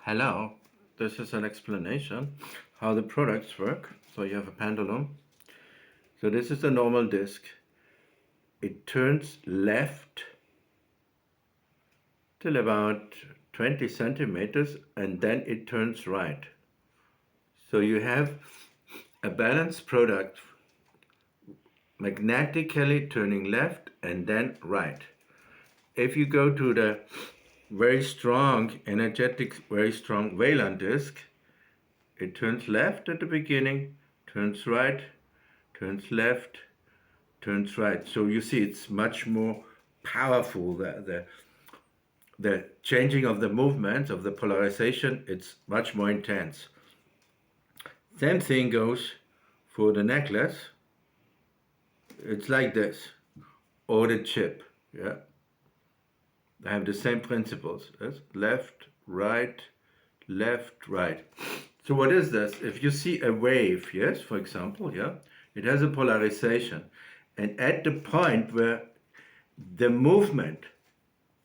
Hello, this is an explanation how the products work. So you have a pendulum. So this is the normal disc. It turns left till about 20 centimeters and then it turns right. So you have a balanced product magnetically turning left and then right. If you go to the very strong, energetic, very strong WLAN disc, it turns left at the beginning, turns right, turns left, turns right. So you see it's much more powerful. The changing of the movements, of the polarization, it's much more intense. Same thing goes for the necklace. It's like this, or the chip, yeah. They have the same principles, yes? Left, right. So what is this? If you see a wave, yes, for example, yeah, it has a polarization. And at the point where the movement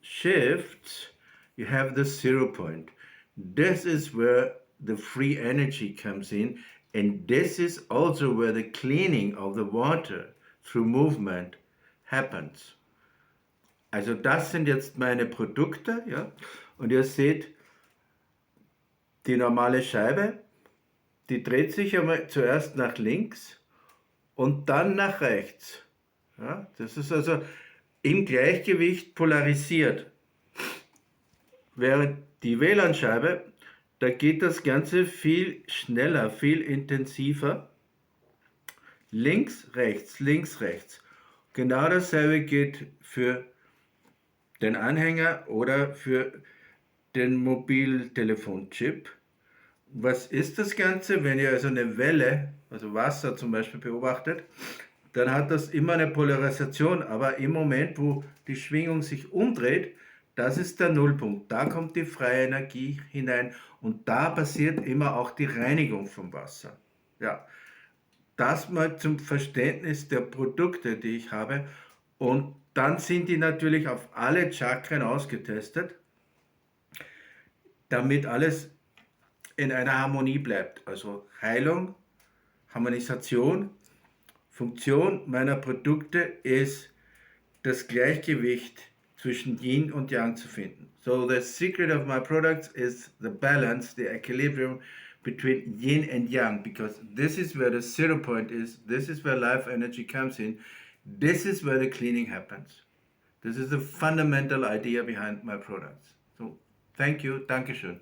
shifts, you have the 0 point. This is where the free energy comes in. And this is also where the cleaning of the water through movement happens. Also das sind jetzt meine Produkte, ja, und ihr seht, die normale Scheibe, die dreht sich einmal zuerst nach links und dann nach rechts. Ja, das ist also im Gleichgewicht polarisiert. Während die WLAN-Scheibe, da geht das Ganze viel schneller, viel intensiver. Links, rechts, links, rechts. Genau dasselbe geht für den Anhänger oder für den Mobiltelefonchip. Was ist das Ganze? Wenn ihr also eine Welle, also Wasser zum Beispiel beobachtet, dann hat das immer eine Polarisation, aber im Moment, wo die Schwingung sich umdreht, das ist der Nullpunkt. Da kommt die freie Energie hinein und da passiert immer auch die Reinigung vom Wasser. Ja, das mal zum Verständnis der Produkte, die ich habe. Und dann sind die natürlich auf alle Chakren ausgetestet, damit alles in einer Harmonie bleibt. Also Heilung, Harmonisation, Funktion meiner Produkte ist, das Gleichgewicht zwischen Yin und Yang zu finden. So the secret of my products is the balance, the equilibrium between Yin and Yang, because this is where the 0 point is, this is where life energy comes in, this is where the cleaning happens. This is the fundamental idea behind my products. So, thank you, Dankeschön.